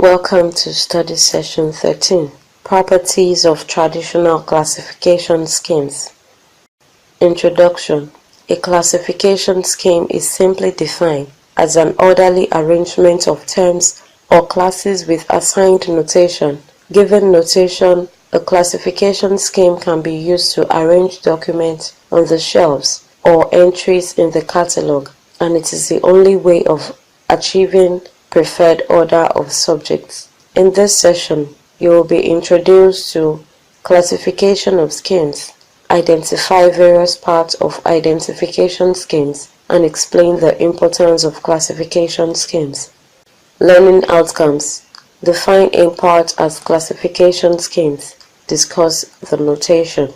Welcome to Study Session 13, Properties of Traditional Classification Schemes. Introduction. A classification scheme is simply defined as an orderly arrangement of terms or classes with assigned notation. Given notation, a classification scheme can be used to arrange documents on the shelves or entries in the catalog, and it is the only way of achieving preferred order of subjects. In this session, you will be introduced to classification of schemes, identify various parts of identification schemes, and explain the importance of classification schemes. Learning outcomes. Define in part as classification schemes. Discuss the notation.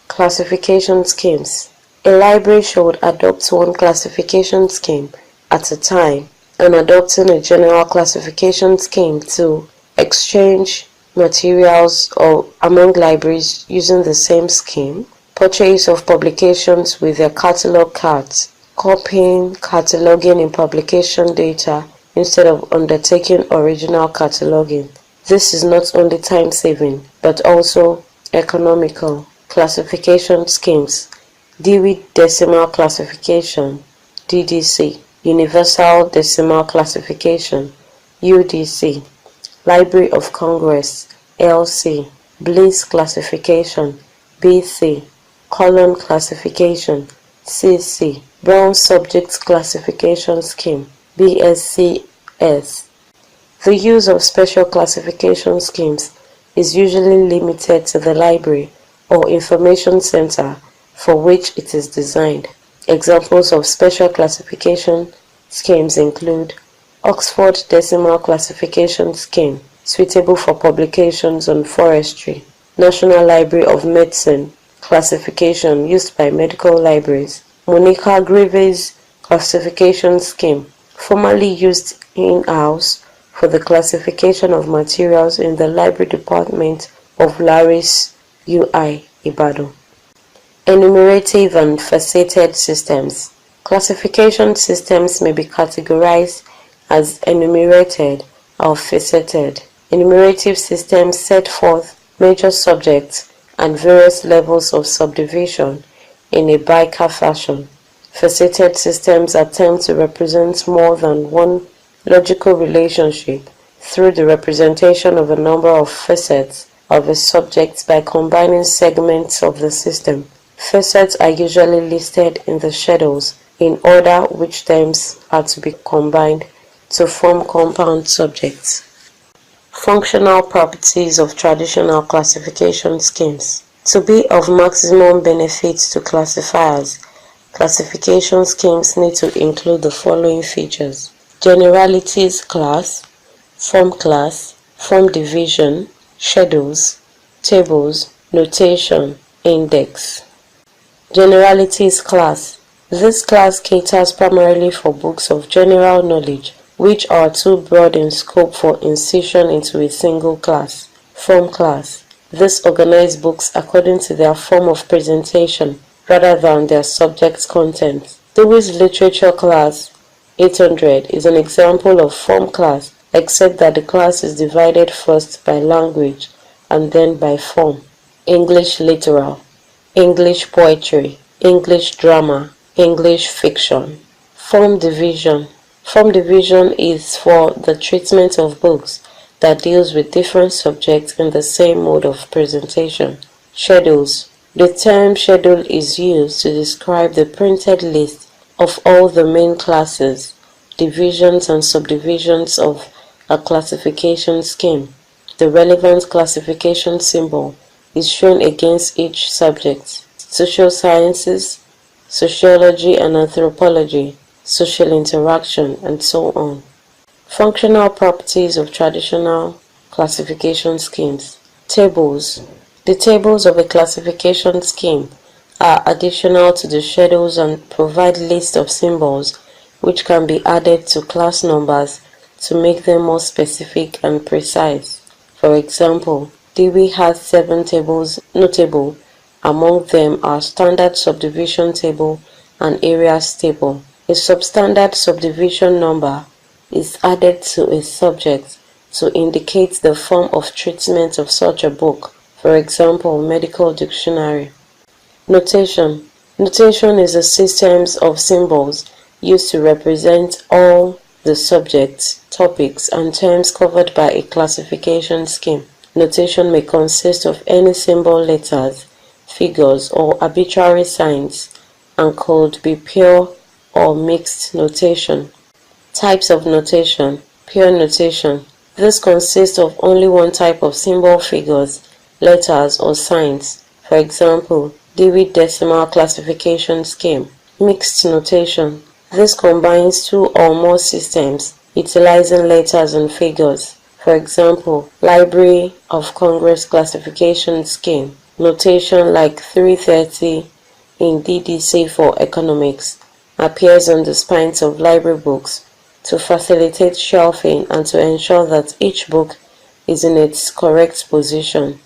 Classification schemes. A library should adopt one classification scheme at a time, and adopting a general classification scheme to exchange materials or among libraries using the same scheme, purchase of publications with their catalog cards, copying, cataloging in publication data instead of undertaking original cataloging. This is not only time-saving but also economical. Classification schemes. Dewey Decimal Classification, DDC. Universal Decimal Classification, UDC. Library of Congress, LC. Bliss Classification, BC. Colon Classification, CC. Brown Subject Classification Scheme, BSCS. The use of special classification schemes is usually limited to the library or information center for which it is designed. Examples of special classification schemes include Oxford Decimal Classification Scheme, suitable for publications on forestry. National Library of Medicine classification used by medical libraries. Monica Greaves Classification Scheme, formerly used in-house for the classification of materials in the Library Department of Laris UI, Ibadan. Enumerative and faceted systems. Classification systems may be categorized as enumerated or faceted. Enumerative systems set forth major subjects and various levels of subdivision in a bicar fashion. Faceted systems attempt to represent more than one logical relationship through the representation of a number of facets of a subject by combining segments of the system. Facets are usually listed in the shadows in order which terms are to be combined to form compound subjects. Functional properties of traditional classification schemes. To be of maximum benefit to classifiers, classification schemes need to include the following features: generalities class, form division, schedules, tables, notation, index. Generalities class. This class caters primarily for books of general knowledge, which are too broad in scope for incision into a single class. Form class. This organizes books according to their form of presentation rather than their subject content. Dewey's Literature class 800 is an example of form class, except that the class is divided first by language and then by form. English Literal, English Poetry, English Drama, English Fiction. Form division. Form division is for the treatment of books that deals with different subjects in the same mode of presentation. Schedules. The term schedule is used to describe the printed list of all the main classes, divisions and subdivisions of a classification scheme. The relevant classification symbol is shown against each subject: social sciences, sociology and anthropology, social interaction, and so on. Functional properties of traditional classification schemes. Tables. The tables of a classification scheme are additional to the schedules and provide lists of symbols which can be added to class numbers to make them more specific and precise. For example, Dewey has 7 tables notable. Among them are standard subdivision table and areas table. A substandard subdivision number is added to a subject to indicate the form of treatment of such a book, for example, medical dictionary. Notation. Notation is a system of symbols used to represent all the subjects, topics, and terms covered by a classification scheme. Notation may consist of any symbol, letters, figures, or arbitrary signs, and could be pure or mixed notation. Types of notation. Pure notation. This consists of only one type of symbol, figures, letters, or signs. For example, Dewey Decimal Classification Scheme. Mixed notation. This combines two or more systems utilizing letters and figures. For example, Library of Congress Classification Scheme. Notation like 330 in DDC for economics appears on the spines of library books to facilitate shelving and to ensure that each book is in its correct position.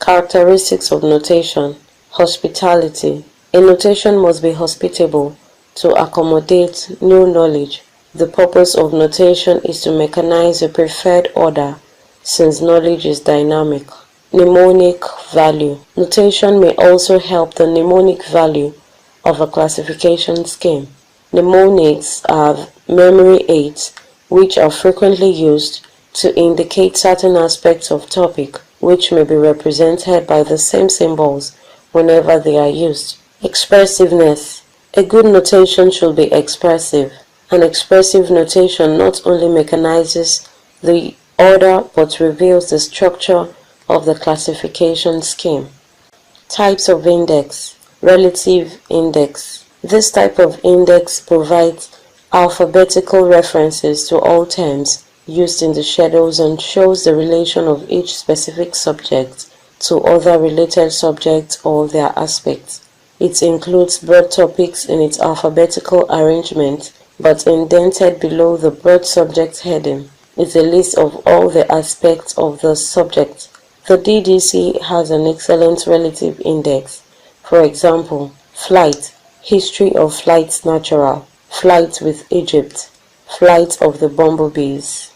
Characteristics of notation. Hospitality. A notation must be hospitable to accommodate new knowledge. The purpose of notation is to mechanize a preferred order since knowledge is dynamic. Mnemonic value. Notation may also help the mnemonic value of a classification scheme. Mnemonics are memory aids which are frequently used to indicate certain aspects of topic which may be represented by the same symbols whenever they are used. Expressiveness. A good notation should be expressive. An expressive notation not only mechanizes the order but reveals the structure of the classification scheme. Types of index. Relative index. This type of index provides alphabetical references to all terms used in the schedules and shows the relation of each specific subject to other related subjects or their aspects. It includes broad topics in its alphabetical arrangement, but indented below the broad subject heading is a list of all the aspects of the subject. The DDC has an excellent relative index. For example, flight, history of flights natural, flight with Egypt, flight of the bumblebees.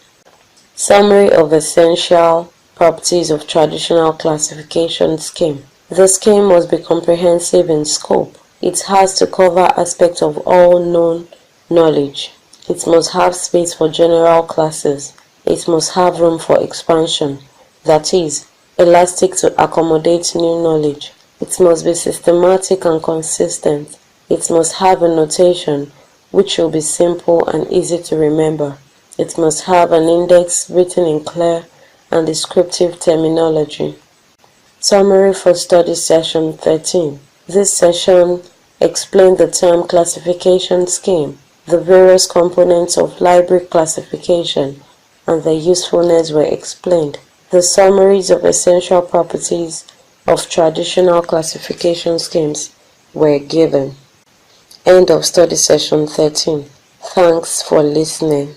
Summary of essential properties of traditional classification scheme. The scheme must be comprehensive in scope. It has to cover aspects of all known knowledge. It must have space for general classes. It must have room for expansion, that is, elastic to accommodate new knowledge. It must be systematic and consistent. It must have a notation which will be simple and easy to remember. It must have an index written in clear and descriptive terminology. Summary for Study Session 13. This session explained the term classification scheme, the various components of library classification, and their usefulness were explained. The summaries of essential properties of traditional classification schemes were given. End of Study Session 13. Thanks for listening.